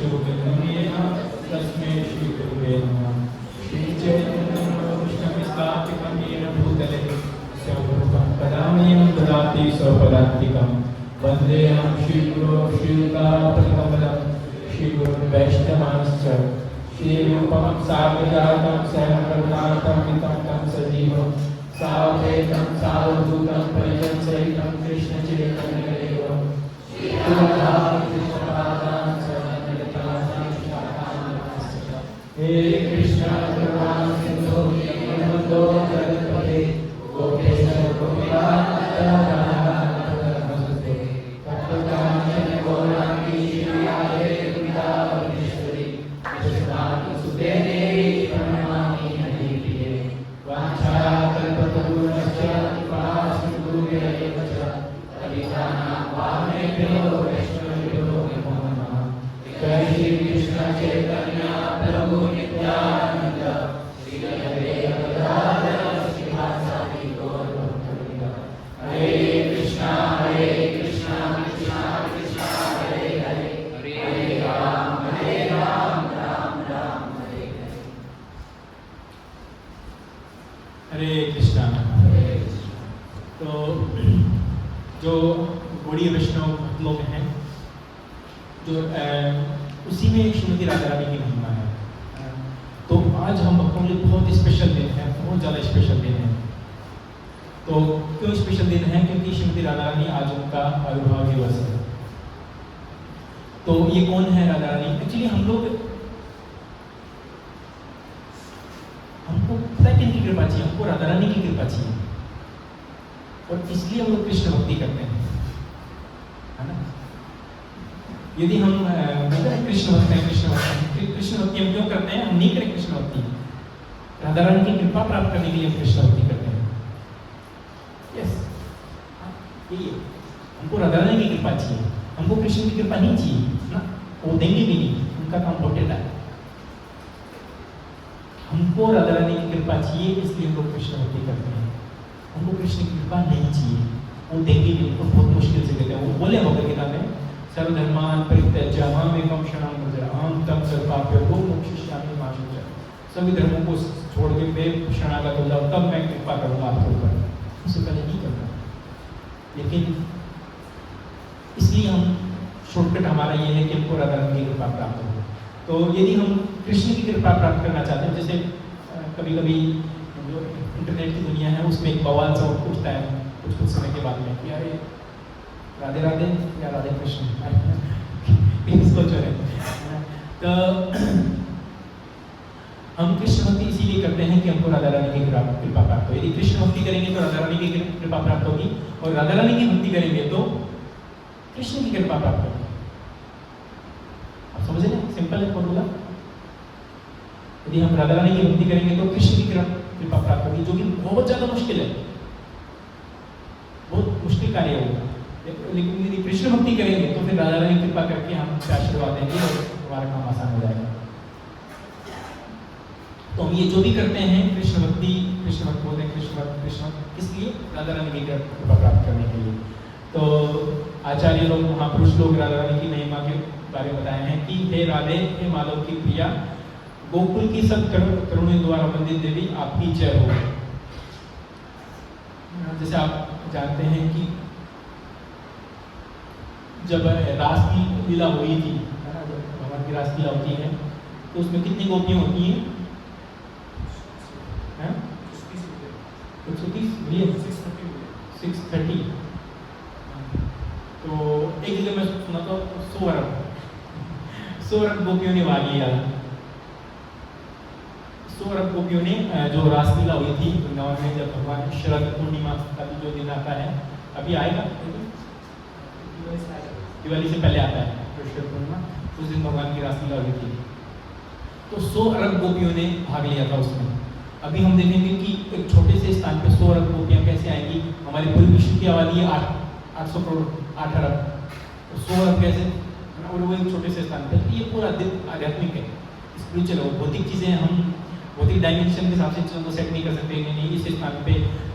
चक्षुर्मिलितेन तस्मै श्रीगुरुवे नमः। श्रीचैतन्यकृष्णविस्तापितं येन भूतले स्वरूपं पदान्यं ददाति स्वपदान्तिकं। वन्देऽहं श्रीगुरो श्रीयुतापतिकमलं श्रीगुरुं वैष्णवांश्च श्रीरूपं साग्रजातं सहकरुणार्थमितं तं सजीवं सावधूतं सावधूतं परिजनसहितं कृष्णचैतन्यदेवं हे कृष्ण करुणा सिंधु दीनबंधो जगत्पते गोपेश गोपिकान्त नमस्ते तप्तकाञ्चन गौराङ्गी श्रीराधे वृन्दावनेश्वरी कृष्णासुते देवी प्रणमामि हरिप्रिये वाञ्छाकल्पतरुश्च कृपासिन्धुभ्येव च पतितानां पावनेभ्यो वैष्णवेभ्यो नमो नमः। जय श्री कृष्ण चैतन्य प्रभु नित्यानंद श्री अद्वैत गदाधर श्रीवासादि गौर भक्तवृंद। हरे कृष्णा कृष्णा कृष्णा हरे हरे हरे राम राम राम हरे हरे। हरे कृष्णा। तो जो गौड़ीय वैष्णव लोग हैं जो उसी में श्रीमती राधा रानी की महिमा है। तो आज हम भक्तों के लिए बहुत स्पेशल दिन है, बहुत ज़्यादा स्पेशल दिन है। तो क्यों स्पेशल दिन है? क्योंकि श्रीमती राधा रानी आज उनका आविर्भाव दिवस है। तो ये कौन है राधा रानी? एक्चुअली हमको पता है किनकी कृपा चाहिए? हमको राधा रानी की कृपा चाहिए और इसलिए हम लोग कृष्ण भक्ति करते हैं, है ना। यदि हम कृष्ण भक्ति हम क्यों करते हैं? हम नहीं करें कृष्ण भक्ति, राधा रानी की कृपा प्राप्त करने के लिए हम कृष्ण भक्ति करते हैं। यस, यही है। हमको राधा रानी की कृपा चाहिए, हमको कृष्ण की कृपा नहीं चाहिए ना, वो देंगे भी नहीं, उनका काम बहुत है। हमको राधा रानी की कृपा चाहिए, इसलिए हम लोग कृष्ण भक्ति करते हैं। हमको कृष्ण की कृपा नहीं चाहिए, वो देंगे भी नहीं, बहुत मुश्किल से देते हैं। वो बोले भगवद गीता में सर्वधर्मान् परित्यज्य मामेकं शरणं व्रज अहं तं सर्वपापेभ्यो मोक्षयिष्यामि मा शुचः। सभी धर्मों को छोड़ के मैं शरणागत हो जाऊँ, तब मैं कृपा करूँगा आपके ऊपर, उससे पहले नहीं करता। लेकिन इसलिए हम शॉर्टकट हमारा ये है कि हमको राधा रानी की कृपा प्राप्त हो। तो यदि हम कृष्ण की कृपा प्राप्त करना चाहते हैं, जैसे कभी कभी जो इंटरनेट की दुनिया है उसमें एक बवाल सा उठता है कुछ समय के बाद में कि यार राधे राधे या राधे कृष्ण इसको चले। तो हम कृष्ण भक्ति इसीलिए करते हैं कि हमको राधा रानी की कृपा प्राप्त हो। यदि कृष्ण भक्ति करेंगे तो राधा रानी की कृपा प्राप्त होगी, और राधा रानी की भक्ति करेंगे तो कृष्ण की कृपा प्राप्त होगी। आप समझे ना, सिंपल है फॉर्मूला। यदि हम राधा रानी की भक्ति करेंगे तो कृष्ण की कृपा प्राप्त होगी, जो कि बहुत ज्यादा मुश्किल है, बहुत मुश्किल कार्य होगा। लेकिन यदि कृष्ण भक्ति करेंगे तो फिर राधा रानी कृपा करके हम आशीर्वाद देंगे और हमारा काम आसान हो जाएगा। तो हम ये जो भी करते हैं कृष्ण भक्ति बोलते हैं, कृष्ण किस लिए? राधा रानी की कृपा प्राप्त करने के लिए। तो आचार्य लोग, महापुरुष लोग राधा रानी की महिमा के बारे में बताए हैं कि हे राधे, हे माधव की प्रिया, गोकुल की सब तरुणों द्वारा वंदित देवी आपकी जय हो। जैसे आप जानते हैं कि जब रास की लीला हुई थी, जब भगवान की रास लीला होती है तो उसमें कितनी गोपियाँ होती हैं? 630। तो एक जगह मैं सुना था 100 अरब गोपियों ने भाग लिया। 100 अरब गोपियों ने जो रासलीला हुई थी वृंदावन में, जब भगवान शरद पूर्णिमा का जो दिन आता है, अभी आएगा, दिवाली से पहले आता है शरद पूर्णिमा, उस दिन भगवान की रासलीला हुई थी। तो 100 अरब गोपियों ने भाग लिया था उसमें। अभी हम देखेंगे कि एक छोटे से स्थान पे 100 अरब गोपियाँ कैसे आएंगी। हमारे पूरे विश्व की आबादी है 800 करोड़, 8 अरब, तो 100 अरब कैसे? और वो एक छोटे से स्थान पे। तो ये पूरा दिन आध्यात्मिक है, स्पिरिचुअल है। भौतिक चीज़ें हम भौतिक डायमेंशन के हिसाब से चीज़ों को सेट नहीं कर सकते। नहीं इस स्थान पे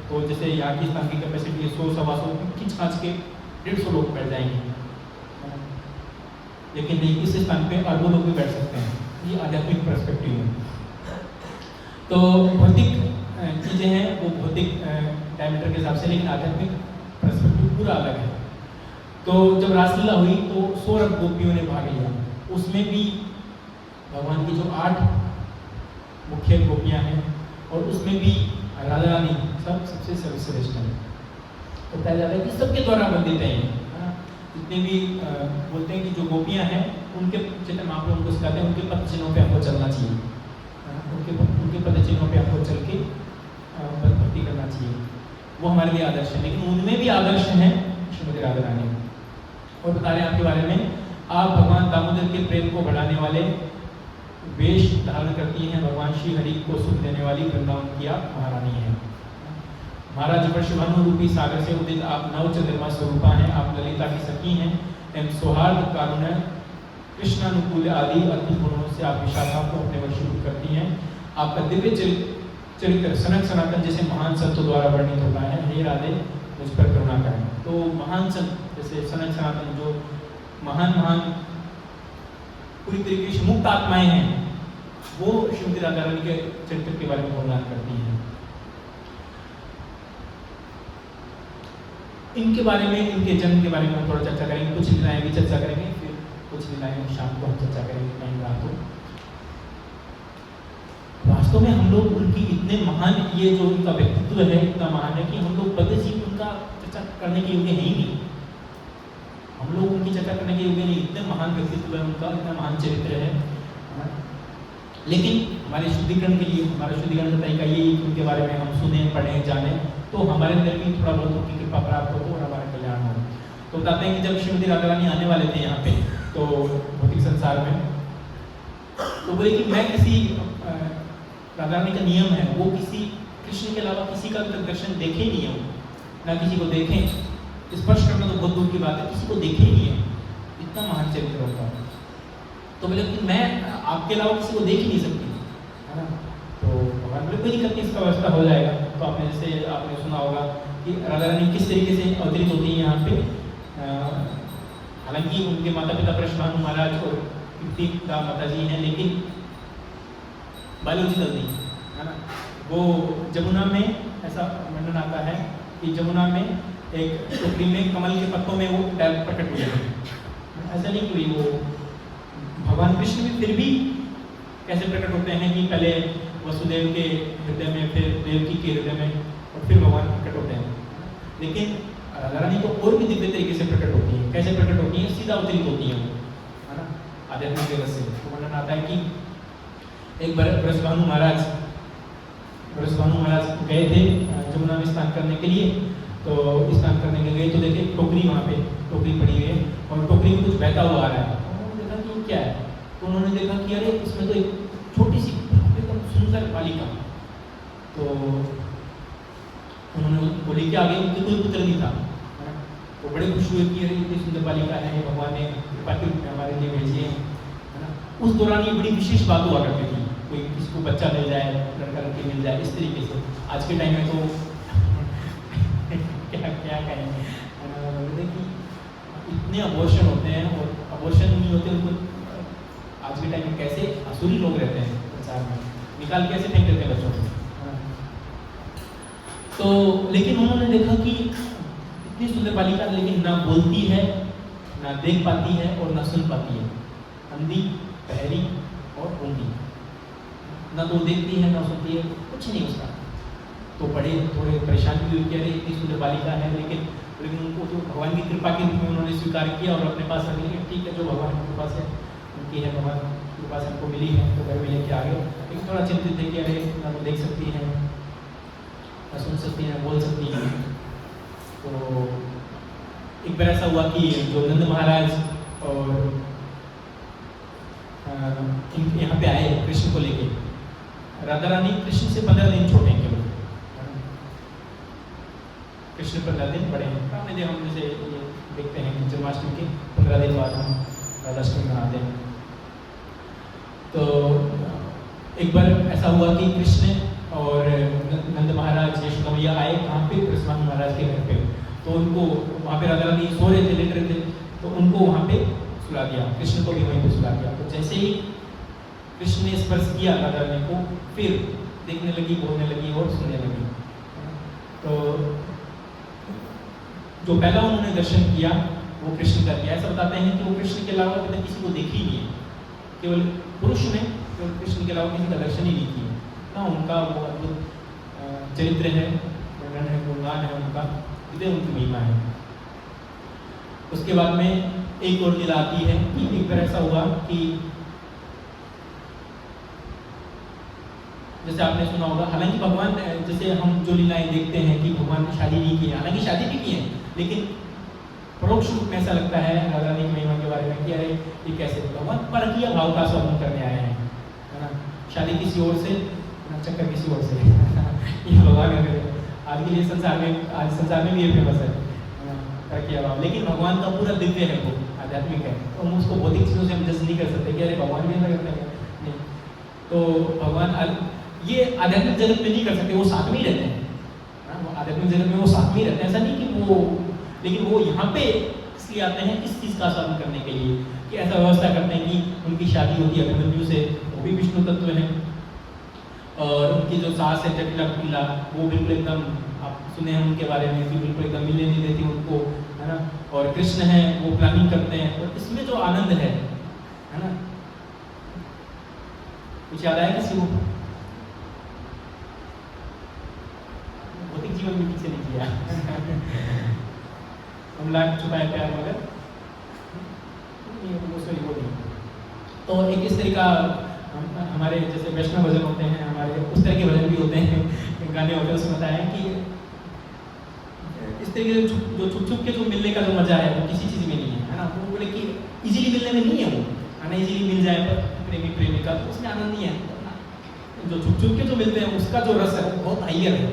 तो जैसे यहाँ की स्थान की कैपेसिटी है 100 सवा 100, खींच खाँच के 150 लोग बैठ जाएंगे। लेकिन नहीं, इस स्थान पे अरबों लोग भी बैठ सकते हैं। ये आध्यात्मिक पर्सपेक्टिव है। तो भौतिक चीज़ें हैं वो भौतिक डायमीटर के हिसाब से, लेकिन आध्यात्मिक पर्सपेक्टिव पूरा अलग है। तो जब रासलीला हुई तो 100 अरब गोपियों ने भाग लिया। उसमें भी भगवान की जो 8 मुख्य गोपियां हैं और उसमें भी राधा रानी सबसे सर्वश्रेष्ठ है। तो बताया जाता है कि सबके द्वारा वंदित है। जितने भी बोलते हैं कि जो गोपियां हैं उनके, जैसे महाप्रभु उनको सिखाते हैं, उनके पद चिन्हों पे हमको चलना चाहिए, उनके पद चिन्हों पे हमको चल के भक्ति करना चाहिए। वो हमारे लिए आदर्श है। लेकिन उनमें भी आदर्श है श्रीमती राधा रानी। और बता रहे हैं आपके बारे में, आप भगवान दामोदर के प्रेम को बढ़ाने वाले वेश धारण करती हैं। भगवान श्री हरि को सुख देने वाली वृंदावन की आप महारानी हैं। महाराज वृषभानु रूपी सागर से उदित आप नव चंद्रमा स्वरूपा हैं। आप ललिता की सखी हैं एवं सौहार्द कारुण्य कृष्णानुकूल आदि अद्भुत गुणों से आप विशाखा को अपने वशीभूत करती हैं। आपका दिव्य चरित्र सनक सनातन जैसे महान संतों द्वारा वर्णित होता है। हे राधे मुझ पर करुणा करें। तो महान संत जैसे सनक सनातन जो महान पूरी तरीके से मुक्त आत्माएं हैं, वो श्रीमती राधा रानी के चरित्र के बारे में वर्णन करती हैं। इनके बारे में, इनके जन्म के बारे में हम थोड़ा चर्चा करेंगे। कुछ लीलाएं भी चर्चा करेंगे, फिर कुछ लीलाएं शाम को हम चर्चा करेंगे कहीं रात को। वास्तव में हम लोग उनकी इतने महान, ये जो उनका व्यक्तित्व है इतना महान है कि हम लोग पद जी उनका चर्चा करने के योग्य है ही नहीं। हम लोग उनकी चर्चा करने के योग्य नहीं, इतने महान व्यक्तित्व है उनका, इतना महान चरित्र है। लेकिन हमारे शुद्धिकरण के लिए, हमारा शुद्धिकरण का तरीका ये उनके बारे में हम सुने, पढ़ें, जाने, तो हमारे अंदर भी थोड़ा बहुत उनकी कृपा प्राप्त हो और हमारा कल्याण हो। तो बताते हैं कि जब श्रीमती राधा रानी आने वाले थे यहाँ पे तो भौतिक संसार में, तो बोले कि मैं किसी, राधा रानी का नियम है वो किसी कृष्ण के अलावा किसी का दर्शन देखे नहीं है, ना किसी को देखें। स्पर्श करना तो बहुत दूर की बात है, किसी को देखे ही नहीं है, इतना महान चरित्र होता है। तो बोले कि मैं आपके अलावा किसी को देख ही नहीं सकती, है ना। तो भगवान बोले कोई दिक्कत नहीं, इसका व्यवस्था हो जाएगा। तो आपने जैसे आपने सुना होगा कि राधा रानी किस तरीके से अवतरित होती है यहाँ पे। हालांकि उनके माता पिता वृषभानु महाराज और कीर्तिदा माता जी हैं, लेकिन बायोलॉजिकल नहीं, है ना। वो जमुना में ऐसा वर्णन आता है कि जमुना में एक टोकरी में कमल के पत्तों में वो प्रकट हुए। ऐसा नहीं कि वो भगवान कृष्ण भी फिर भी कैसे प्रकट होते हैं कि पहले वसुदेव के हृदय में, फिर देवकी के हृदय में, और फिर भगवान प्रकट होते हैं। लेकिन राधा रानी तो और भी दिव्य तरीके से प्रकट होती है। कैसे प्रकट होती है? सीधा अवतरित होती है, है ना, आध्यात्मिक जगत से। तो वर्णन आता है कि एक बार वृषभानु महाराज गए थे जमुना में स्नान करने के लिए। तो स्नान करने के गए तो देखे टोकरी, वहाँ पे टोकरी पड़ी हुई है और टोकरी में कुछ बहता हुआ आ रहा है। उन्होंने देखा कि क्या है, तो उन्होंने देखा कि अरे इसमें तो एक छोटी सी एकदम सुंदर बालिका। तो उन्होंने बोली कि आगे उनके कोई पुत्र नहीं था, तो बड़े खुश हुए कि अरे इतनी सुंदर बालिका है, भगवान ने कृपा के रूप में हमारे लिए भेजी है ना। उस दौरान ये बड़ी विशेष बात हुआ करती थी, कोई किसी को बच्चा मिल जाए, लड़का लड़की मिल जाए, इस तरीके से। आज के टाइम में तो क्या कहेंगे, कि इतने अबॉर्शन होते हैं और अबॉर्शन नहीं होते उनको। आज के टाइम में कैसे असुरी लोग रहते हैं संसार में, निकाल के ऐसे फेंक देते हैं बच्चों को। तो लेकिन उन्होंने देखा कि इतनी सुंदर बालिका, लेकिन ना बोलती है, ना देख पाती है और ना सुन पाती है, अंधी, बहरी और गूंगी। ना तो देखती है ना सुनती है, कुछ नहीं उसका। तो बड़े थोड़े परेशान भी हुए कि अरे इतनी सुंदर बालिका है, लेकिन उनको तो भगवान की कृपा के रूप में उन्होंने स्वीकार किया और अपने पास रख लिया। ठीक है, जो भगवान की कृपा से उनकी है, भगवान की कृपा से हमको मिली है, तो घर में लेके आ गए। लेकिन थोड़ा चिंतित थे कि अरे ना तो देख सकती हैं, ना सुन सकती हैं, ना बोल सकती हैं। तो एक बार ऐसा हुआ कि जो नंद महाराज और यहाँ पे आए कृष्ण को लेके, राधा रानी कृष्ण से 15 दिन छोटे हैं केवल, कृष्ण 15 दिन बड़े हैं। हमने जब हम जैसे ये देखते हैं कि जन्माष्टमी के 15 दिन बाद हम राधाष्टमी मनाते हैं। तो एक बार ऐसा हुआ कि कृष्ण और नंद महाराज यशोदा मैया आए कहाँ पे, वृषभानु महाराज के घर पे। तो उनको वहाँ पे राधा रानी सो रहे थे, लेट रहे थे, तो उनको वहाँ पे सुला दिया, कृष्ण को भी वहीं पे सुला दिया। तो जैसे ही कृष्ण ने स्पर्श किया राधा रानी को, फिर देखने लगी, बोलने लगी और सुनने लगी। तो जो पहला उन्होंने दर्शन किया वो कृष्ण का किया। ऐसा बताते हैं कि वो कृष्ण के अलावा कभी किसी को देखी ही नहीं है, केवल पुरुष ने केवल कृष्ण के अलावा किसी का दर्शन ही नहीं किया ना। उनका वो अद्भुत चरित्र है, वर्णन है, गुणगान है उनका, इतने उनकी महिमा है। उसके बाद में एक और लीला आती है कि एक बार ऐसा हुआ कि जैसे आपने सुना होगा, हालांकि भगवान, जैसे हम जो लीलाएं देखते हैं कि भगवान ने शादी नहीं की है, हालांकि शादी भी की है, लेकिन परोक्ष रूप में ऐसा लगता है राधा रानी की महिमा के बारे में कि अरे ये कैसे भगवान परकीय भाव का स्वागत करने आए हैं, है ना। शादी किसी और से, चक्कर किसी और से ये भगवान आज के लिए संसार में, आज संसार में भी ये फेमस है परकीय भाव। लेकिन भगवान का पूरा दिव्य है, वो आध्यात्मिक है, तो हम उसको भौतिक चीज़ों से हम जज नहीं कर सकते कि अरे भगवान भी ऐसा करते हैं, नहीं। तो भगवान ये आध्यात्मिक जगत में नहीं कर सकते, वो साथ में ही रहते हैं, वो आध्यात्मिक जगत में वो साथ में ही रहते हैं। ऐसा नहीं कि वो, लेकिन वो यहाँ पे इसलिए आते हैं इस चीज़ का साधन करने के लिए कि ऐसा व्यवस्था करते हैं कि उनकी शादी होती है अभिमन्यु से, वो भी विष्णु तत्व है, और उनकी जो सास है जटिला कुटिला, वो बिल्कुल एकदम, आप सुने हैं उनके बारे में कि बिल्कुल एकदम मिलने नहीं देती उनको, है ना। और कृष्ण है वो प्लानिंग करते हैं, और इसमें जो आनंद है ना। कुछ याद आया किसी को? भौतिक जीवन में पीछे नहीं किया हम लाख छुपाए प्यार मगर वो नहीं। तो एक इस तरह का हमारे जैसे वैष्णव भजन होते हैं, हमारे उस तरह के भजन भी होते हैं, गाने होते हैं, उसमें बताया कि इस तरह के जो छुप छुप के जो मिलने का जो मजा है वो किसी चीज़ में नहीं है, है ना। वो बोले कि इजीली मिलने में नहीं है वो, है ना। इजीली मिल जाए पर प्रेमी प्रेमिका, तो उसमें आनंद नहीं है। जो छुप छुप के जो मिलते हैं उसका जो रस है वो बहुत हाइयर है।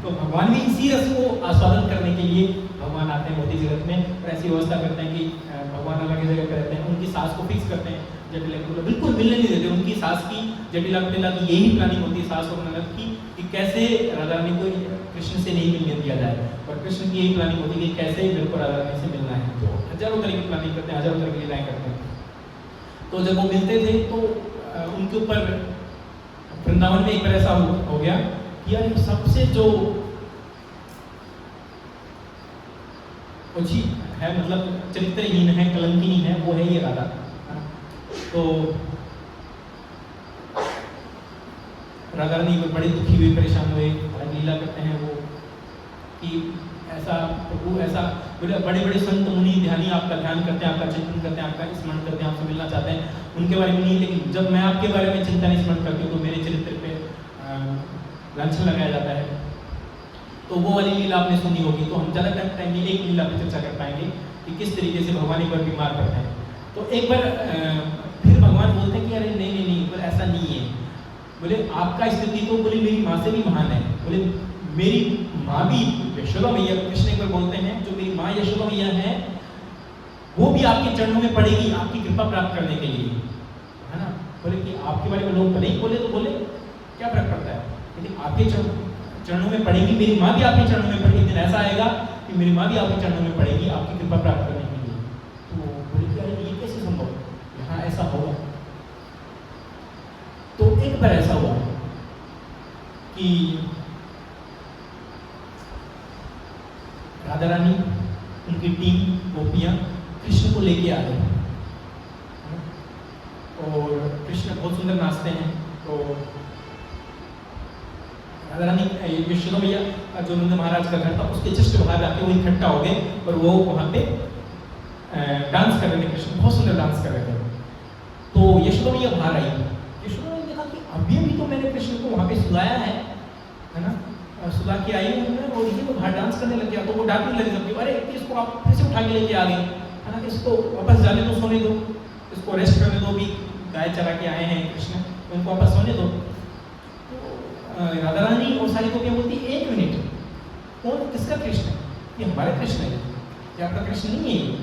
तो भगवान भी इसी रस को आस्वादन करने के लिए भगवान आते हैं भौतिक जगत में, और ऐसी व्यवस्था करते हैं कि भगवान अलग जगह पे रहते हैं, उनकी सास को फिक्स करते हैं जटिला कुटिला, बिल्कुल मिलने नहीं देते। उनकी सास की, जटिला कुटिला की यही प्लानिंग होती है, सास और ननद की, कि कैसे राधा रानी को कृष्ण से नहीं मिलने दिया जाए, और कृष्ण की यही प्लानिंग होती है कि कैसे मेरे को राधा रानी से मिलना है। तो हजारों तरह की प्लानिंग करते हैं, हजारों तरह की लीलाएं करते हैं। तो जब वो मिलते थे तो उनके ऊपर वृंदावन में एक बार ऐसा हो गया कि यार सबसे जो अच्छी है, मतलब चरित्रहीन है, कलंकिनी है, वो है ये राधा। तो राधा रानी बड़े दुखी हुए, परेशान हुए, लीला करते हैं वो कि ऐसा प्रभु, ऐसा बड़े बड़े संत मुनि ध्यानी आपका ध्यान करते हैं, आपका चिंतन करते हैं, आपका स्मरण करते हैं, आपसे मिलना चाहते हैं, उनके बारे में नहीं। लेकिन जब मैं आपके बारे में चिंतन स्मरण करती हूँ तो मेरे चरित्र पे लांछन लगाया जाता है। तो वो वाली लीला आपने सुनी होगी। तो हम ज़्यादा टाइम में एक लीला पर चर्चा कर पाएंगे कि किस तरीके से भगवान एक बार बीमार पड़ते हैं। तो एक बार फिर भगवान बोलते हैं कि अरे नहीं नहीं नहीं, बोले ऐसा नहीं है, बोले आपका स्थिति तो बोले मेरी माँ से भी महान है, बोले मेरी माँ भी यशोदा मैया, कृष्ण एक बार बोलते हैं जो मेरी माँ यशोदा मैया है वो भी आपके चरणों में पड़ेगी आपकी कृपा प्राप्त करने के लिए, है ना। बोले कि आपके बारे में लोग भले ही बोले तो बोले क्या फर्क पड़ता है, लेकिन आपके चरणों में पड़ेगी, मेरी माँ भी आपके चरणों में पड़ेगी। दिन ऐसा आएगा कि मेरी माँ भी आपके चरणों में पड़ेगी आपकी कृपा प्राप्त करने के लिए। तो बोले कि अरे ये कैसे संभव, यहाँ ऐसा होगा। तो एक बार ऐसा हुआ कि राधा रानी, उनकी टीम गोपियां कृष्ण को लेके आ गए, और कृष्ण बहुत सुंदर नाचते हैं। तो राधा रानी, यशोदा मैया जो नंद महाराज का घर था उसके जस्ट बाहर आके वो इकट्ठा हो गए, और वो वहाँ पे डांस कर रहे थे, कृष्ण बहुत सुंदर डांस कर रहे थे। तो यशोदा मैया बाहर आई, यशोदा मैया ने कहा कि अभी तो मैंने कृष्ण को वहाँ पे सुलाया है ना, सुला के आई हूँ मैं, और ये तो बाहर डांस करने लग गया। तो वो डांटने लगी सबकी, अरे इसको आप फिर से उठा के लेके आ गए, है ना, इसको वापस जाने दो, सोने दो, इसको रेस्ट करने दो, भी गाय चरा के आए हैं कृष्ण, तो इनको वापस सोने दो। राधा रानी और सारी गोपियां बोलती एक मिनट, कौन, किसका कृष्ण है? ये हमारा कृष्ण है, ये आपका कृष्ण नहीं है।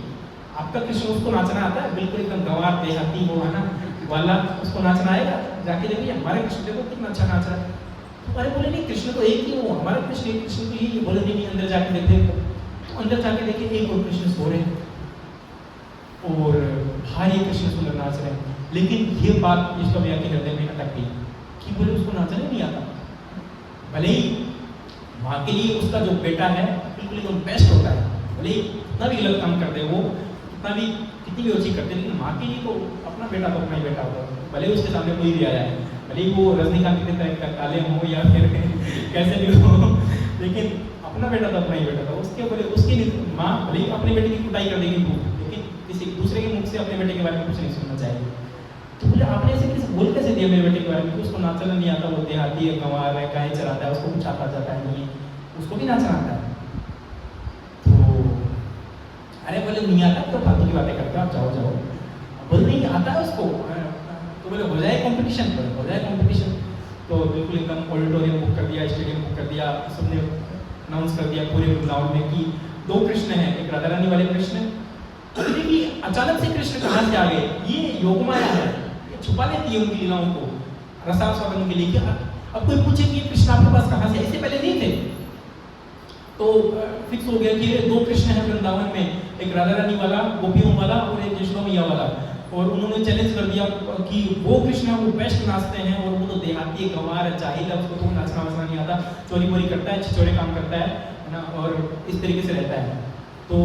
आपका कृष्ण, उसको नाचना आता है, बिल्कुल एकदम गंवार देहाती वो है ना वाला, उसको नाचना आएगा, जाके देखिए हमारे कृष्ण देखो कितना अच्छा नाच रहा है। तो अरे बोले नहीं, कृष्ण तो एक ही, वो हमारा कृष्ण, एक कृष्ण तो यही। बोले नहीं, अंदर जाके देखते, तो अंदर जाके देखिए एक और कृष्ण सो रहे हैं। और भारी कृष्ण सुंदर नाच रहे हैं। लेकिन ये बात यशोदा मैया के हृदय में अटक गई कि बोले उसको नाचना नहीं आता। भले ही माँ के लिए उसका जो बेटा है बिल्कुल एकदम बेस्ट होता है, भले ही कितना भी गलत काम कर दे वो, कितनी भी अच्छी करते, लेकिन माँ के लिए तो अपना बेटा तो अपना ही बेटा होता है, भले उसके सामने कोई भी आया है, भले ही वो रजनीकांत के तरह का काले हो या फिर कैसे भी हो, लेकिन अपना बेटा तो अपना ही बेटा था। उसके बोले उसकी माँ भले ही अपने बेटे की कुटाई कर देगी खूब, लेकिन किसी दूसरे के मुख से अपने बेटे के बारे में कुछ नहीं सुनना चाहिए। तो बोले आपने ऐसे कैसे बोल कैसे दिया मेरे बेटे के बारे में कि उसको नाचना नहीं आता, वो देहाती है, गंवार है, गाय चराता है, उसको कुछ आता जाता है नहीं, उसको भी नाचना आता है। तो अरे बोले नहीं आता तो फालतू की बातें करते आप, जाओ जाओ। बोले नहीं आता है उसको, तो बोले हो जाए कंपटीशन, हो जाए कंपटीशन। तो बिल्कुल एकदम ऑडिटोरियम बुक कर दिया, स्टेडियम बुक कर दिया, सबने अनाउंस कर दिया पूरे वृंदावन में कि 2 कृष्ण हैं, एक राधा रानी वाले कृष्ण। देखिए अचानक से कृष्ण कहाँ से आ गए, ये योगमाया है, ये छुपा लेती है उनकी लीलाओं को रसास्वादन के लिए। कि अब कोई पूछे कि कृष्ण आपके पास कहाँ से, ऐसे पहले नहीं थे। तो फिक्स हो गया कि 2 कृष्ण हैं वृंदावन में, एक राधा रानी वाला, गोपियों वाला और एक यशोदा मैया वाला। और उन्होंने चैलेंज कर दिया कि वो कृष्ण है वो बेस्ट नाचते हैं, और वो तो देहाती है, गंवार है, जाहिल है, उसको तो नाचना वाचना नहीं आता, चोरी बोरी करता है, छिछोरे काम करता है ना, और इस तरीके से रहता है। तो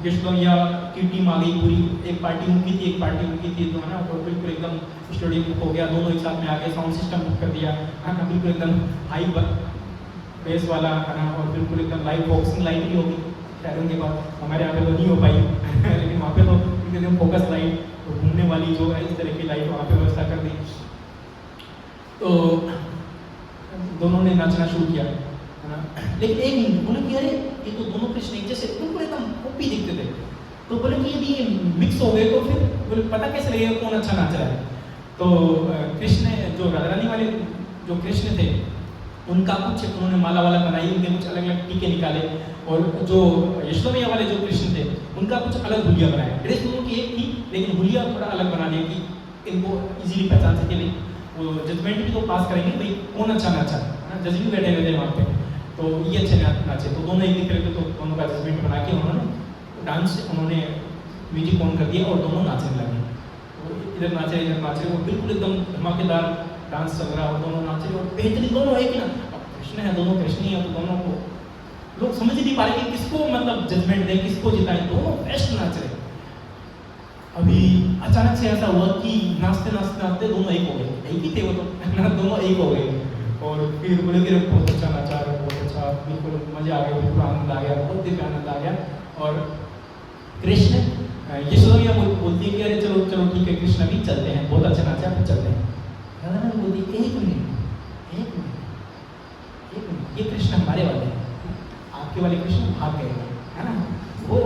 यशोदा मैया की टीम आ गई पूरी, एक पार्टी उनकी थी, एक पार्टी उनकी थी, तो है ना, तो बिल्कुल एकदम स्टेडियम बुक हो गया, दोनों एक साथ में आ गए, साउंड सिस्टम बुक कर दिया, है ना, बिल्कुल एकदम हाई बेस वाला, है ना, और बिल्कुल एकदम लाइव बॉक्सिंग लाइट भी होगी शहरों के बाद, हमारे यहाँ पे तो नहीं हो पाई लेकिन वहाँ पे तो एकदम फोकस लाइट, तो घूमने वाली जो है इस तरह की लाइट वहाँ पे व्यवस्था कर दी। तो दोनों ने नाचना शुरू किया, है ना, लेकिन एक मिनट बोले कि अरे ये तो दोनों कृष्ण एक जैसे बिल्कुल एकदम कॉपी दिखते थे। तो बोले कि यदि ये मिक्स हो गए तो फिर बोले पता कैसे लगेगा कौन अच्छा नाच रहा है। तो कृष्ण जो राधा रानी वाले जो कृष्ण थे उनका कुछ उन्होंने माला वाला बनाई, उनके कुछ अलग अलग टीके निकाले, और जो यशोदा मैया वाले जो कृष्ण थे उनका कुछ अलग हुलिया बनाया। ड्रेस दोनों की एक थी लेकिन हुलिया थोड़ा अलग बना दिया कि इनको इजीली पहचान सके। भाई वो जजमेंट भी तो पास करेंगे भाई कौन अच्छा नाचा, है ना, जज भी बैठे हुए थे वहाँ पे, तो ये अच्छे नाचे, तो दोनों एक दिख रहे थे, तो दोनों का जजमेंट बना के उन्होंने डांस, उन्होंने म्यूजिक ऑन कर दिया और दोनों नाचने लगे। तो इधर नाच रहे वो बिल्कुल एकदम धमाकेदार डांस चल रहा है, और दोनों नाच रहे और बेहतरीन, दोनों एक ना, कृष्ण है, दोनों कृष्ण ही है, तो दोनों को लोग समझ नहीं पा रहे कि किसको मतलब जजमेंट दें, किसको जिताएं, दोनों बेस्ट नाच रहे। अभी अचानक से ऐसा हुआ कि नाचते नाचते नाचते दोनों एक हो गए, एक ही थे वो तो दोनों एक हो गए, और फिर बोले कि बहुत अच्छा नाचा, बहुत अच्छा, बिल्कुल मजा आ गया, बिल्कुल आनंद आ गया, बहुत दिव्य आनंद आ गया। और कृष्ण यशोदा मैया बोलती है कि अरे चलो चलो ठीक है कृष्ण अभी चलते हैं, बहुत अच्छा नाचा, फिर चलते हैं। राधा रानी बोलती है एक मिनट एक मिनट एक मिनट, ये कृष्ण हमारे वाले हैं, आपके वाले कृष्ण भाग गए, है ना, वो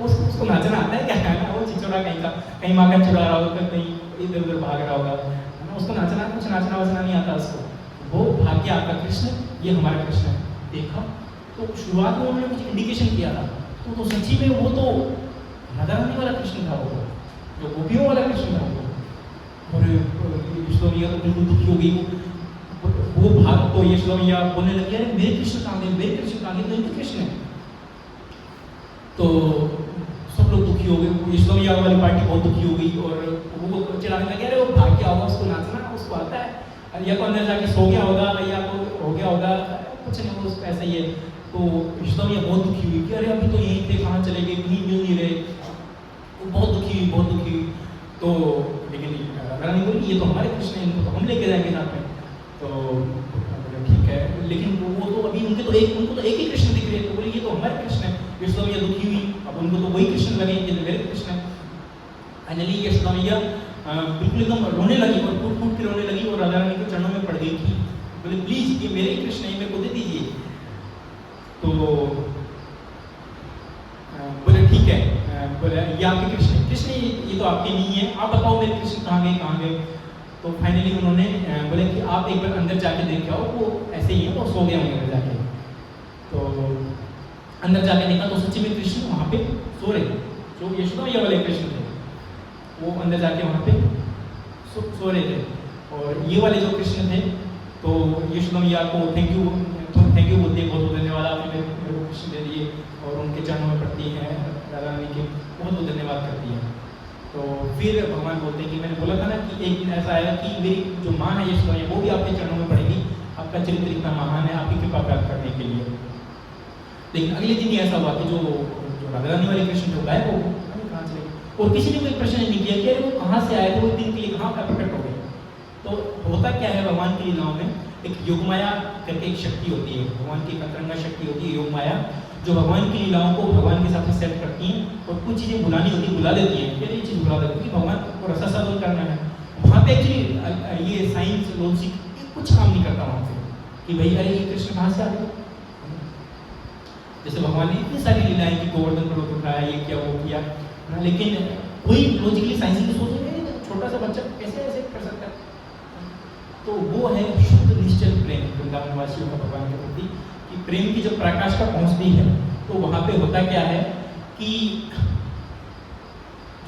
उसको नाचना आता है क्या, है ना, वो चिचोड़ा कहीं का कहीं माखन चुरा रहा होगा, कहीं इधर उधर भाग रहा होगा, है ना, उसको नाचना कुछ नाचना वाचना नहीं आता उसको, वो भाग गया आपका कृष्ण, ये हमारा कृष्ण है। देखा तो शुरुआत में उन्होंने कुछ इंडिकेशन किया था, तो सच्ची में वो तो राधा रानी वाला कृष्ण था, वो जो गोपियों वाला कृष्ण था वो। और यशोदा मैया तो बिल्कुल दुखी हो गई, वो भाग तो यशोदा मैया बोलने लगी अरे मेरे कृष्ण कहाँ गए, मेरे कृष्ण कहाँ गए, तो इनके कृष्ण है। तो सब लोग दुखी हो गए, यशोदा मैया वाली पार्टी बहुत दुखी हो गई, और वो चिल्लाने लगे अरे वो भाग गया होगा, उसको नाचना उसको आता है, या तो अंदर जाके सो गया होगा, या तो हो गया होगा, कुछ नहीं, वो ऐसा ही है। तो यशोदा मैया बहुत दुखी हुई कि अरे अभी तो यहीं थे, कहाँ चले गए, कहीं मिल नहीं रहे, वो बहुत दुखी हुई, बहुत दुखी हुई। तो लेकिन रानी बोली ये तो हमारे कृष्ण हैं, इनको तो हम लेके जाएंगे साथ में। तो ठीक है, लेकिन वो तो अभी उनको तो एक ही कृष्ण दिख रहे हैं, तो बोले ये तो हमारे कृष्ण है। यशोदा मैया दुखी हुई, अब उनको तो वही कृष्ण लगे कि मेरे कृष्ण है। फाइनली यशोदा मैया बिल्कुल एकदम रोने लगी, और फूट फूट के रोने लगी, और राधा रानी के चरणों में पड़ गई थी, बोले प्लीज ये मेरे ही कृष्ण है, मेरे को दे दीजिए। तो बोले ठीक है, बोले ये आपके कृष्ण, कृष्ण ये तो आपके नहीं है, आप बताओ मेरे कृष्ण कहाँ गए कहाँ गए। तो फाइनली उन्होंने बोले कि आप एक बार अंदर जाके देख के आओ, वो ऐसे ही है, वो सो गए होंगे अंदर जाके। तो अंदर जाके देखा तो सच्ची में कृष्ण वहाँ पे सो रहे, जो यशोदा मैया वाले कृष्ण थे वो अंदर जाके वहाँ पे सो रहे थे। और ये वाले जो कृष्ण थे तो यशोदा मैया को थैंक यू बोलती है, बहुत बहुत धन्यवाद आपने मेरे को कृष्ण दे दिए, और उनके चरणों में पड़ती है राधा रानी के, बहुत बहुत धन्यवाद करती है। तो फिर भगवान बोलते हैं कि मैंने बोला था ना कि एक दिन ऐसा आया कि मेरी जो माँ है यशोदा है वो भी आपके चरणों में पड़ेगी, आपका चरित्र इतना महान है आपकी कृपा प्राप्त करने के लिए। लेकिन अगले दिन ही ऐसा हुआ कि जो राधा रानी वाले कृष्ण जो गायब हो गए, कहाँ चले गए, और किसी ने कोई प्रश्न नहीं किया कि अरे वो कहाँ से आए थे, वो दिन के लिए कहाँ प्रकट हो गए। तो होता क्या है भगवान की लीलाओं में, एक योगमाया करके एक शक्ति होती है, भगवान की अंतरंगा शक्ति होती है योगमाया, जो भगवान की लीलाओं को भगवान के साथ सेट करती हैं और कुछ चीज़ें बुलानी होती है बुला देती हैं, फिर ये चीज़ बुला देती है क्योंकि भगवान को रसास्वादन करना है। वहाँ पे एक्चुअली ये साइंस लॉजिक कुछ काम नहीं करता वहाँ से कि भाई अरे ये कृष्ण कहाँ से आ गए। जैसे भगवान ने इतनी सारी लीलाएं की, गोवर्धन पर्वत उठाया, ये किया वो किया, लेकिन कोई लॉजिकली साइंस सोचेंगे छोटा सा बच्चा कैसे ऐसे कर सकता है। तो वो है शुद्ध निश्चल प्रेम वृंदावन वासियों का भगवान के प्रति, कि प्रेम की जब पराकाष्ठा पहुंचती है तो वहां पे होता क्या है कि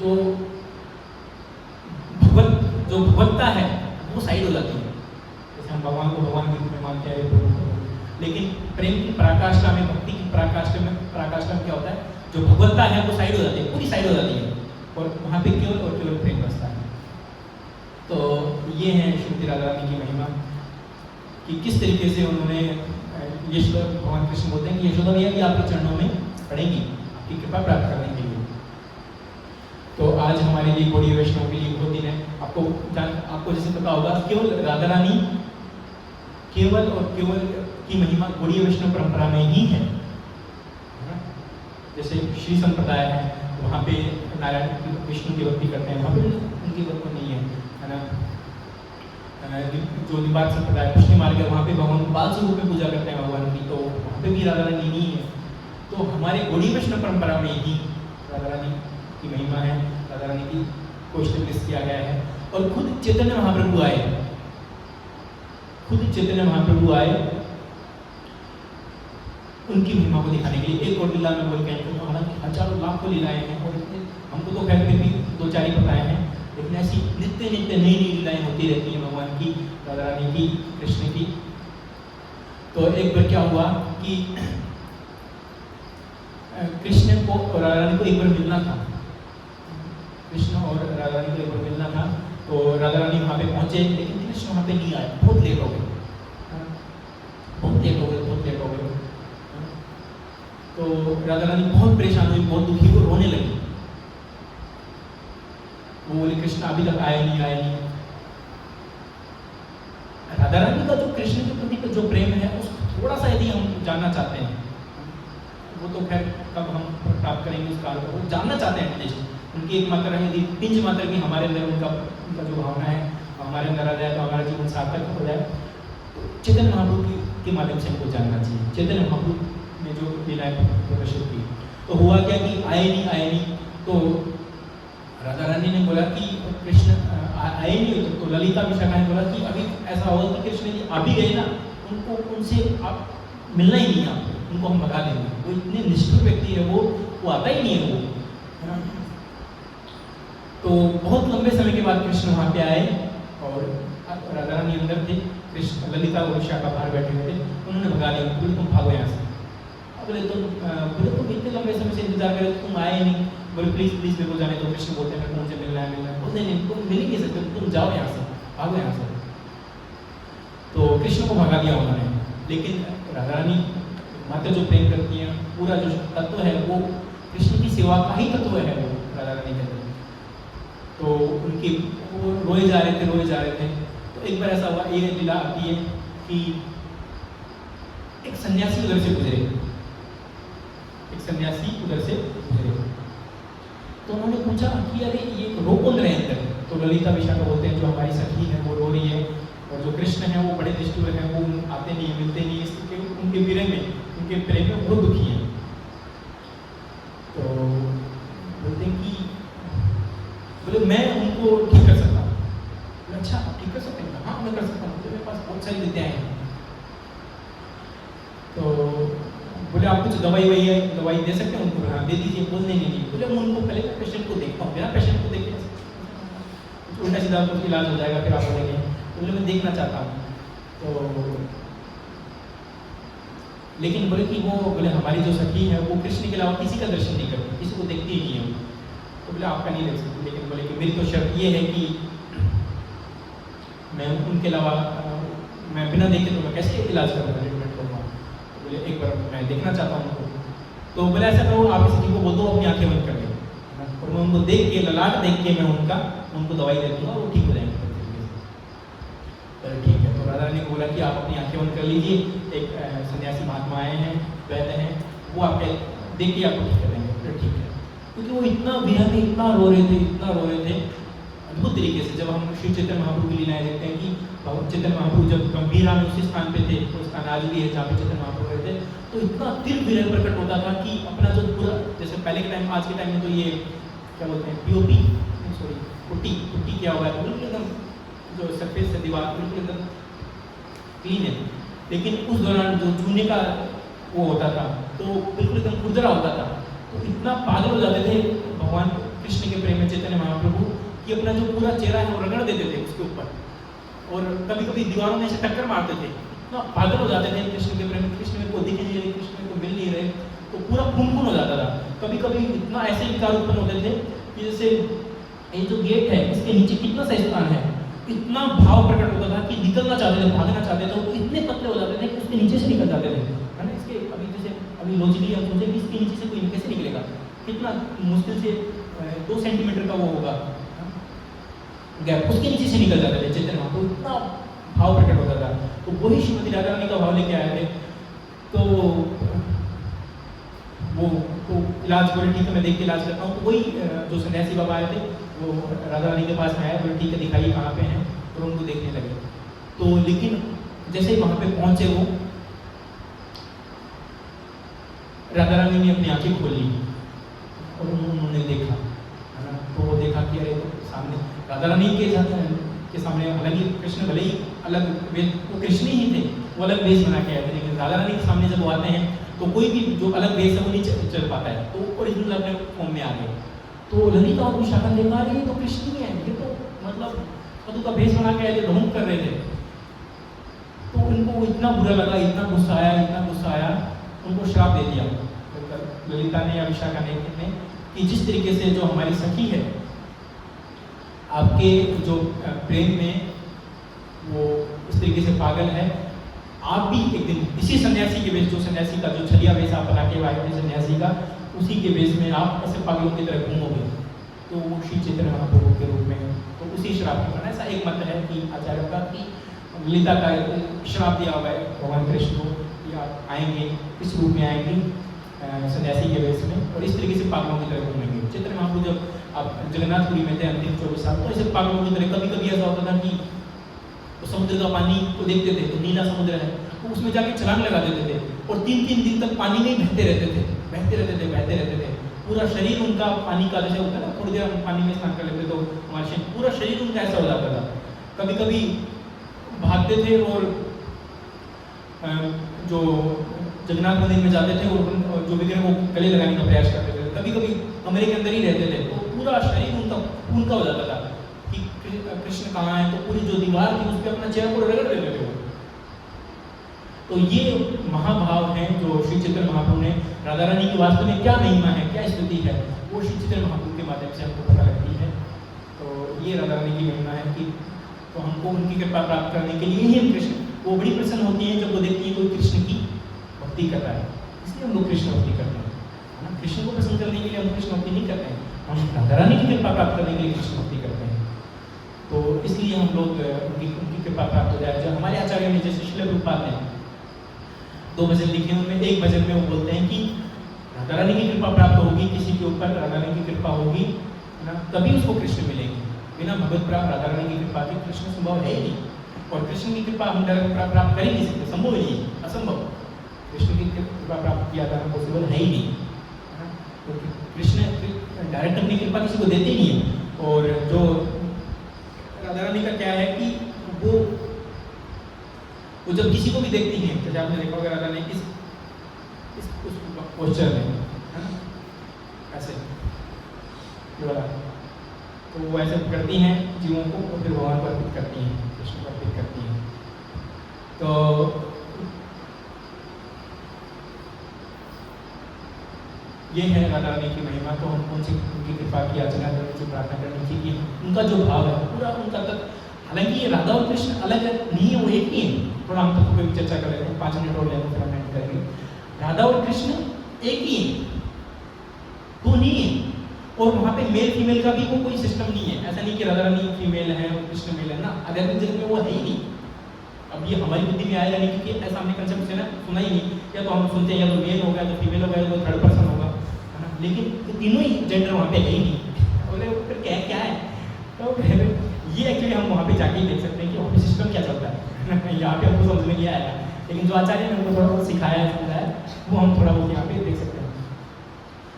जो भगवत्ता है वो साइड हो जाती है। जैसे हम भगवान को भगवान के रूप में मानते हैं प्रभु को, लेकिन प्रेम की पराकाष्ठा में, भक्ति की पराकाष्ठा में क्या होता है, जो भगवत्ता है वो साइड हो जाती है, पूरी साइड हो जाती है और वहां पे केवल और केवल प्रेम बसता है। तो ये है श्रीमती राधा रानी की महिमा कि किस तरीके से उन्होंने यशोदा, भगवान कृष्ण बोलते हैं कि यशोदा भैया भी आपके चरणों में पड़ेंगी आपकी कृपा प्राप्त करने के लिए। तो आज हमारे लिए गौड़ीय वैष्णव के लिए वो दिन है। आपको जैसे पता होगा केवल राधा रानी केवल और केवल की महिमा गौड़ीय वैष्णव परंपरा में ही है। जैसे श्री संप्रदाय है वहाँ पे नारायण विष्णु की भक्ति करते हैं, वहाँ पे उनकी भक्ति नहीं है ना। जो निबार संप्रदाय पुष्टि मार्ग है वहाँ पे भगवान बाल स्वरूप में पूजा करते हैं भगवान की, तो वहाँ पे भी राधा रानी नहीं है। तो हमारे गौड़ीय वैष्णव परंपरा में ही राधा रानी की महिमा है, राधा रानी की को स्टेब्लिश किया गया है। और खुद चैतन्य महाप्रभु आए, उनकी महिमा को दिखाने के लिए। एक और लीला में बोल के हालांकि हजारों लाखों लीलाएं हैं और हमको तो खैर फिर भी दो चार ही पता है, लेकिन ऐसी नित्य नित्य नई नई लीलाएं होती रहती हैं भगवान की, राधा रानी की, कृष्ण की। तो एक बार क्या हुआ कि कृष्ण को और राधा रानी को एक बार मिलना था, कृष्ण और राधा रानी को एक बार मिलना था। तो राधा रानी वहाँ पे पहुँचे, लेकिन कृष्ण वहाँ पे नहीं आए, बहुत लेट हो गए। तो राधा रानी बहुत परेशान हुई, बहुत दुखी, वो रोने लगी। वो बोले कृष्ण अभी तक आए नहीं। राधा रानी का जो कृष्ण के प्रति का जो प्रेम है उसको थोड़ा सा यदि हम जानना चाहते हैं, वो तो खैर कब हम प्राप्त करेंगे उस काल को, वो जानना चाहते हैं एटलीस्ट उनकी एक मात्रा है, यदि पिंच मात्रा की हमारे अंदर उनका जो भावना है हमारे अंदर आ जाए तो हमारा जीवन सार्थक हो जाए। तो चैतन्य महाप्रभु के माध्यम से हमको जानना चाहिए, चैतन्य महाप्रभु ने जो लीलाएं प्रदर्शित की। तो हुआ क्या कि आए नहीं। तो राधा रानी ने बोला कि कृष्ण आए नहीं, तो ललिता विशाखा ने बोला कि अभी ऐसा होगा कि कृष्ण जी आ भी गए ना, उनसे आप मिलना ही नहीं, आपको उनको हम भगा देंगे। वो इतने निष्ठुर व्यक्ति है, वो आता ही नहीं है वो। तो बहुत लंबे समय के बाद कृष्ण वहाँ पे आए और राधा रानी अंदर थे, कृष्ण ललिता और विशाखा बाहर बैठे हुए थे। उन्होंने भगा दिया, बोले तुम भागो यहाँ से। बोले तुम इतने लंबे समय से इंतजार करे, तुम आए नहीं। बोले प्लीज मेरे को जाने दो। कृष्ण बोलते हैं तुमसे मिलना है। बोलते नहीं, तुम मिल ही नहीं सकते, तुम जाओ यहाँ से, भागो यहाँ से। तो कृष्ण को भगा दिया उन्होंने। लेकिन राधा रानी माता जो प्रेम करती हैं, पूरा जो तत्व है वो कृष्ण की सेवा का ही तत्व है वो राधा रानी के अंदर। तो उनकी वो रोए जा रहे थे। तो एक बार ऐसा हुआ, ये लीला आती है कि एक सन्यासी उधर से गुजरे, तो उन्होंने पूछा कि अरे ये रो कौन रहे हैं अंदर। तो ललिता विशाखा बोलते हैं जो हमारी सखी है वो रो रही है, और जो कृष्ण है वो बड़े निष्ठुर हैं, वो आते नहीं, मिलते नहीं, इसके उनके विरह में, उनके प्रेम में बहुत दुखी हैं। तो बोलते हैं कि बोले मैं उनको ठीक कर सकता हूँ। अच्छा आप ठीक कर सकते हैं? हाँ मैं कर सकता हूँ, मेरे पास बहुत सारी विद्याएं हैं। तो बोले आप कुछ दवाई दे सकते हैं उनको? हाँ दे दीजिए। बोलने नहीं। बोले मैं उनको पहले पेशेंट को देखता हूँ, बिना पेशेंट को देखे उल्टा सीधा कुछ इलाज हो जाएगा, फिर आप बोलेंगे। बोले मैं देखना चाहता हूँ। तो लेकिन बोले कि वो बोले हमारी जो सखी है वो कृष्ण के अलावा किसी का दर्शन नहीं करती, किसी को देखती ही नहीं है। तो बोले आपका नहीं देख सकती, लेकिन बोले कि मेरी तो शर्त ये है कि मैं उनके अलावा मैं बिना देखे तो मैं कैसे इलाज करूँगा, ट्रीटमेंट करूँगा। तो बोले एक बार मैं देखना चाहता हूँ उनको। तो बोले ऐसा करो, आप इस चीज़ को बोल दो अपनी आँखें बंद कर लें, और मैं उनको देख के, ललाट देख के मैं उनको दवाई दे दूँगा, वो ठीक हो जाएंगे। ठीक है। तो राधा रानी ने बोला कि आप अपनी आंखें बंद कर लीजिए, एक सन्यासी महात्मा आए हैं, वैद्य हैं, वो आपके देख के आपको ठीक कर देंगे। फिर ठीक है, क्योंकि वो इतना विरह में इतना रो रहे थे अद्भुत तरीके से। जब हम श्री चैतन्य महाप्रभु की लीलाएं देखते हैं कि चैतन्य महाप्रभु जब गंभीरा में उसी स्थान पे थे, वो स्थान आज भी है जहाँ पे चैतन्य महाप्रभु रहते, तो इतना तीव्र विरह प्रकट होता था कि अपना जो पूरा, जैसे पहले के टाइम, आज के टाइम में तो ये क्या बोलते हैं, पीओपी, सॉरी पुट्टी क्या हुआ है, बिल्कुल एकदम जो सरफेस है दीवार बिल्कुल एकदम क्लीन है, लेकिन उस दौरान जो चूने का वो होता था तो बिल्कुल एकदम खुरदरा होता था। तो इतना पागल हो जाते थे भगवान कृष्ण के प्रेम में चैतन्य महाप्रभु कि अपना जो पूरा चेहरा है वो रगड़ देते थे उसके ऊपर, और कभी कभी दीवारों में से टक्कर मारते थे। इतना पागल हो जाते थे कृष्ण के प्रेम में, कृष्ण में को दिख नहीं रहे, कृष्ण में को मिल नहीं रहे, तो पूरा खून हो जाता था। कभी कभी इतना ऐसे विकार उत्पन्न होते थे कि जैसे ये जो गेट है इसके नीचे कितना सा स्थान है, इतना भाव प्रकट होता था कि निकलना चाहते थे, भागना चाहते थे, वो इतने पतले हो जाते थे कि उसके नीचे से निकल जाते थे, है ना। इसके अभी जैसे अभी लॉजिकली हम सोचे कि इसके नीचे से कोई कैसे निकलेगा, कितना मुश्किल से 2 सेंटीमीटर का वो होगा गैप, उसके नीचे से निकल जाते थे चैतन्य महाप्रभु, इतना भाव प्रकट होता था। तो वही श्रीमती राधा रानी का भाव लेके आए थे। तो वो तो इलाज बोले ठीक है मैं देख के इलाज करता हूँ। तो वही जो सन्यासी बाबा आए थे वो राधा रानी के पास में आया, बोले ठीक है दिखाइए कहाँ पे हैं, और उनको देखने लगे। तो लेकिन जैसे ही वहाँ पे पहुँचे वो, राधा रानी ने अपनी आंखें खोल ली और उन्होंने देखा, है ना। तो वो देखा कि अरे तो सामने राधा रानी के सामने, हालांकि कृष्ण भले ही अलग वेश, वो कृष्ण ही थे, वो अलग वेश बना के आए थे, लेकिन राधा रानी के सामने जब वो आते हैं तो कोई भी जो अलग वेश है वो नहीं चल पाता है, तो ओरिजिनल अपने फॉर्म में आ गए। तो ललिता और विशाखा देखा रही है तो कृष्ण ही है, ये तो मतलब मधु का भेष बना के आए थे, ढोंग कर रहे थे। तो उनको इतना बुरा लगा, इतना गुस्सा आया, उनको श्राप दे दिया ललिता ने या विशाखा ने कि जिस तरीके से जो हमारी सखी है आपके जो प्रेम में वो इस तरीके से पागल है, आप भी एक दिन इसी सन्यासी के वेश, जो सन्यासी का जो छलिया वेश आप बना के आए थे सन्यासी का, उसी के वेश में आप ऐसे पागलों की तरह घूमोगे। तो वो श्री चैतन्य महाप्रभु के रूप में, तो उसी श्राप के, ऐसा एक मत है कि आचार्यों का कि ललिता का श्राप दिया हुआ है भगवान कृष्ण को कि आप आएंगे, इस रूप में आएंगे सन्यासी के वेश में, और इस तरीके से पागलों की तरह घूमेंगे। चैतन्य महाप्रभु जब आप जगन्नाथपुरी में थे अंतिम 24 साल, तो ऐसे पागलों की तरह कभी ऐसा होता था कि तो समुद्र का पानी को देखते थे तो नीला समुद्र है, तो उसमें जाके छलांग लगा देते थे और 3-3 दिन तक पानी में बहते रहते थे। पूरा शरीर उनका पानी का जैसे होता है ना, थोड़ी देर हम पानी में स्नान कर लेते तो हमारे शरीर, पूरा शरीर उनका ऐसा हो जाता था। कभी कभी भागते थे और जो जगन्नाथ मंदिर में जाते थे और जो विग्रह को गले लगाने का प्रयास करते थे, कभी कभी कमरे के अंदर ही रहते थे, तो पूरा शरीर उनका खून का हो जाता था कि कृष्ण कहाँ है, तो पूरी जो दीवार थी उस पर अपना चेहरा को रगड़ देते थे वो। तो ये महाभाव है जो श्री चैतन्य महाप्रभु ने, राधा रानी की वास्तव में क्या महिमा है, क्या स्थिति है, वो श्री चैतन्य महाप्रभु के माध्यम से हमको पता लगती है। तो ये राधा रानी की महिमा है कि तो हमको उनकी कृपा प्राप्त करने के लिए ही हम कृष्ण, वो बड़ी प्रसन्न होती है जब वो देखती है कोई कृष्ण की भक्ति कर रहा है, इसलिए हम लोग कृष्ण भक्ति करते हैं, है ना। कृष्ण को प्रसन्न करने के लिए हम कृष्ण भक्ति नहीं करते हैं, हम राधा रानी की कृपा प्राप्त करने के लिए कृष्ण भक्ति करते हैं। तो इसलिए हम लोग उनकी कृपा प्राप्त हो जाए। जो हमारे आचार्य ने, जैसे श्रील प्रभुपाद ने 2 भजन लिखे, उनमें एक भजन में वो बोलते हैं कि राधा रानी की कृपा प्राप्त होगी किसी के ऊपर, राधा रानी की कृपा होगी ना, तभी उसको कृष्ण मिलेंगे। बिना भगवत प्राप्त राधा रानी की कृपा के कृष्ण संभव है ही नहीं, और कृष्ण की कृपा हम डायरेक्ट प्राप्त कर ही नहीं सकते, संभव ही नहीं, असंभव। कृष्ण की कृपा प्राप्त किया जाना पॉसिबल है ही नहीं, है ना। तो कृष्ण डायरेक्ट अपनी कृपा किसी को देते नहीं है। और जो राधा रानी का क्या है कि वो जब किसी को भी देखती हैं, जैसे आपने देखा होगा राधा ने इस पोस्चर में, है ना, ऐसे ये वाला, तो वो ऐसे करती हैं जीवों को और फिर भगवान को अर्पित करती हैं, कृष्ण को अर्पित करती हैं। तो ये है राधा रानी की महिमा। तो हम उनसे उनकी कृपा की याचना करनी चाहिए, प्रार्थना करनी चाहिए कि उनका जो भाव है पूरा उनका तक। हालांकि ये राधा और कृष्ण अलग नहीं है, वो एक ही है। थोड़ा हम तत्व पे भी चर्चा कर लेते हैं, 5 मिनट और लेंगे फिर हम एंड करेंगे। राधा और कृष्ण एक ही है, दो नहीं है। और वहाँ पे मेल फीमेल का भी कोई सिस्टम नहीं है। ऐसा नहीं कि राधा रानी फीमेल है और कृष्ण मेल है ना, आध्यात्मिक जगत में वो है ही नहीं। अब ये हमारी बुद्धि में आएगा नहीं, क्योंकि ऐसा हमने कंसेप्ट से ना सुना ही नहीं। या तो हम सुनते हैं या तो मेल हो गया, तो फीमेल हो गया, तो थर्ड पर्सन होगा, है ना। लेकिन तीनों ही जेंडर वहाँ पे है ही नहीं। बोले फिर क्या क्या है? तो फिर ये एक्चुअली हम वहाँ पे जाके ही देख सकते हैं कि वहाँ पे सिस्टम क्या चलता है। यहाँ पे हमको समझ में नहीं आएगा, लेकिन जो आचार्य ने हमको थोड़ा बहुत सिखाया है, समझाया, वो हम थोड़ा बहुत यहाँ पे देख सकते हैं।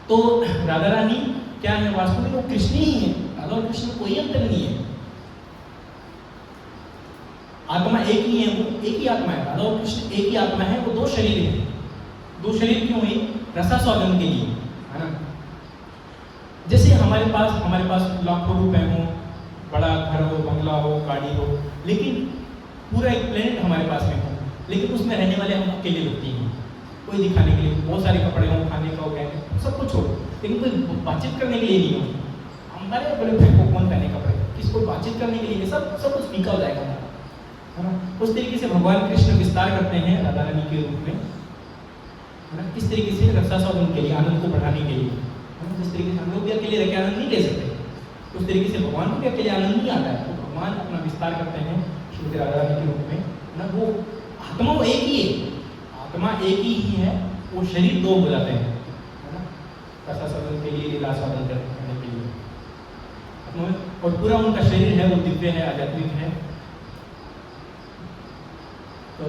तो राधा रानी क्या है? वास्तव में वो कृष्ण ही है। राधा और कृष्ण में कोई अंतर नहीं है। आत्मा एक ही है, वो एक ही आत्मा है। राधा और कृष्ण एक ही आत्मा है। वो दो शरीर है। दो शरीर क्यों हुई? रसास्वादन के लिए, है ना। जैसे हमारे पास लाखों रुपए हो, बड़ा घर हो, बंगला हो, गाड़ी हो, लेकिन पूरा एक प्लेनेट हमारे पास में हो, लेकिन उसमें रहने वाले हम अकेले व्यक्ति हैं। कोई दिखाने के लिए बहुत सारे कपड़े हो, खाने का हो, गहने सब कुछ हो, लेकिन कोई बातचीत करने के लिए नहीं हो। हमारे बड़े भाई को कौन पहने कपड़े, किसको बातचीत करने के लिए, सब कुछ फीका हो जाएगा, है ना। उस तरीके से भगवान कृष्ण विस्तार करते हैं राधा रानी के रूप में, है ना। इस तरीके से रसास्वादन के लिए, आनंद को बढ़ाने के लिए, है ना। जिस तरीके से हम लोग भी अकेले रह के आनंद नहीं ले सकते, उस तरीके से भगवान को भी अकेले आनंद नहीं आता है। तो भगवान अपना विस्तार करते हैं श्रीमती राधा रानी के रूप में, ना। वो आत्मा वो एक ही है, आत्मा एक ही है, वो शरीर दो हो जाते हैं, है ना। रसास्वादन के लिए, लीलास्वादन करने के लिए, और पूरा उनका शरीर है वो दिव्य है, आध्यात्मिक है। तो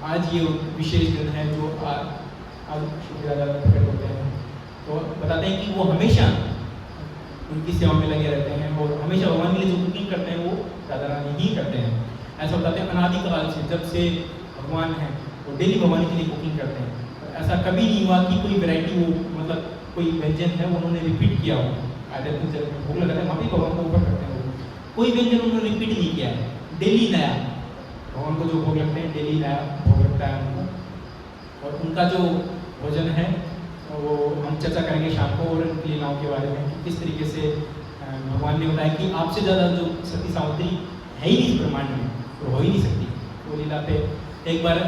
आज ये विशेष दिन है जो आज श्री राधा प्रकट होते हैं। तो बताते हैं कि वो हमेशा उनकी सेवा में लगे रहते हैं, और हमेशा भगवान के लिए जो कुकिंग करते हैं वो राधा रानी ही करते हैं। ऐसा बताते हैं अनादिकाल से, जब से भगवान है वो डेली भगवान के लिए कुकिंग करते हैं। तो ऐसा कभी नहीं हुआ कि कोई वैरायटी वो, मतलब कोई व्यंजन है वो उन्होंने रिपीट किया हो। आध्यात्मिक जगत में भोग लगाते हैं, वहाँ भी भगवान को ऊपर करते हैं, वो कोई व्यंजन उन्होंने रिपीट नहीं किया है। डेली नया भगवान को जो भोग लगते हैं, डेली नया भोग लगता है उनको। और उनका जो भोजन है वो हम चर्चा करेंगे शाम को, और उनकी लीलाओं के बारे में कि किस तरीके से भगवान ने बताया कि आपसे ज़्यादा जो सती सावित्री है ही नहीं इस ब्रह्मांड में, तो हो ही नहीं सकती। वो लीला पे एक बार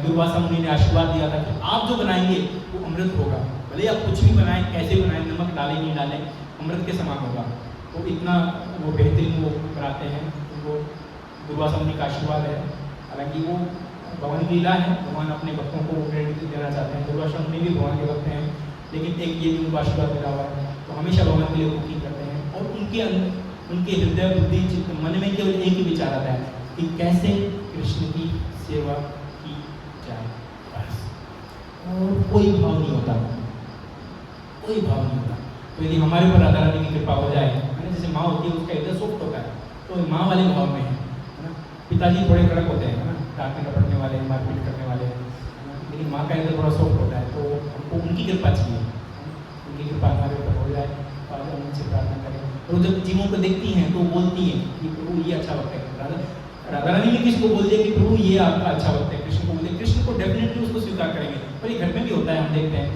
दुर्वासा मुनि ने आशीर्वाद दिया था कि आप जो बनाएंगे वो अमृत होगा, भले आप कुछ भी बनाएं, कैसे बनाएं, नमक डालें नहीं डालें, अमृत के समान होगा। तो इतना वो बेहतरीन वो बनाते हैं, उनको दुर्वासा मुनि का आशीर्वाद है। हालांकि वो भगवान की लीला है, भगवान अपने भक्तों को क्रेडिट देना चाहते हैं। दुर्वासा मुनि भी भगवान के भक्त हैं, लेकिन एक ये भी उनको आशीर्वाद मिला हुआ है। तो हमेशा भगवान के लिए कुकिंग करते हैं, और उनके अंदर, उनके हृदय बुद्धि चित्त मन में केवल एक ही विचार आता है कि कैसे कृष्ण की सेवा की जाए, बस। और कोई भाव नहीं होता, कोई भाव नहीं होता। तो यदि हमारे ऊपर राधा रानी की कृपा हो जाए, है ना, जैसे माँ होती है उसका हृदय सॉफ्ट होता है, तो माँ वाले भाव में है ना। पिताजी थोड़े कड़क होते हैं, है ना, डांटने डपटने वाले, मारपीट करने वाले, लेकिन माँ का हृदय थोड़ा सॉफ्ट होता है। तो हमको उनकी कृपा चाहिए, उनकी कृपा हमारे ऊपर हो जाए, तो आज हम उनसे प्रार्थना करें। तो जब जीवों को देखती हैं तो बोलती हैं कि प्रभु ये अच्छा वक्त है। राधा रानी ने किसको बोल दिया कि प्रभु ये आपका अच्छा वक्त है, कृष्ण को बोल दिया, कृष्ण को डेफिनेटली उसको स्वीकार करेंगे। पर ये घर में भी होता है, हम देखते हैं,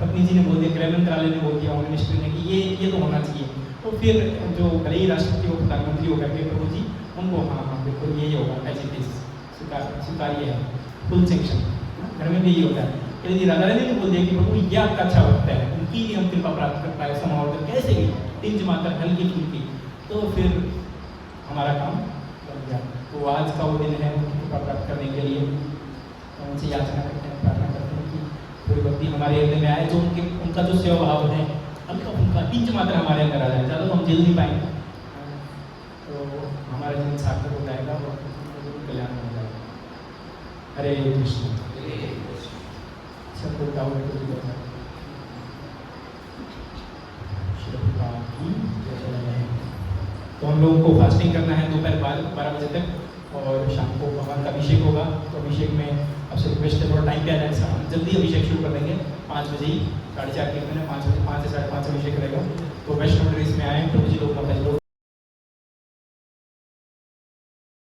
पत्नी जी ने बोल दिया, गृह मंत्रालय ने बोल दिया, होम मिनिस्ट्री ने कि ये तो होना चाहिए। तो फिर जो भले ही राष्ट्रपति हो, प्रधानमंत्री हो करके प्रभु जी उनको हाँ बिल्कुल यही होगा, एज इट इज, स्वीकार्य है, फुल सेक्शन। घर में भी यही होता है। यदि राधा रानी ने बोल दिया कि प्रभु ये आपका अच्छा वक्त है, उनकी लिए हम कृपा प्राप्त कर पाए, समावर्तन कैसे भी तिंज मात्र हल्की फुल्की, तो फिर हमारा काम बन गया। तो आज का वो दिन है उनकी कृपा प्राप्त करने के लिए तो उनसे याचना करते हैं, प्रार्थना करते हैं कि थोड़ी भक्ति हमारे हृदय में आए, जो उनका जो सेवा भाव है हल्का उनका तिंज मात्र हमारे अंदर आ जाए। ज़्यादा तो हम झेल नहीं पाएंगे, तो हमारा जीवन सार्थक हो जाएगा और कल्याण हो जाएगा। हरे कृष्ण। सबको तो हम लोगों को फास्टिंग करना है दोपहर 12 बजे तक, और शाम को भगवान का अभिषेक होगा। तो अभिषेक में आपसे रिक्वेस्ट है थोड़ा टाइम पे आ जाए, हम जल्दी अभिषेक शुरू कर देंगे 5 बजे ही, 4:30 के 5 बजे, 5 से 5:30 अभिषेक रहेगा। तो वैष्णव ड्रेस में आए, प्रभु जी लोग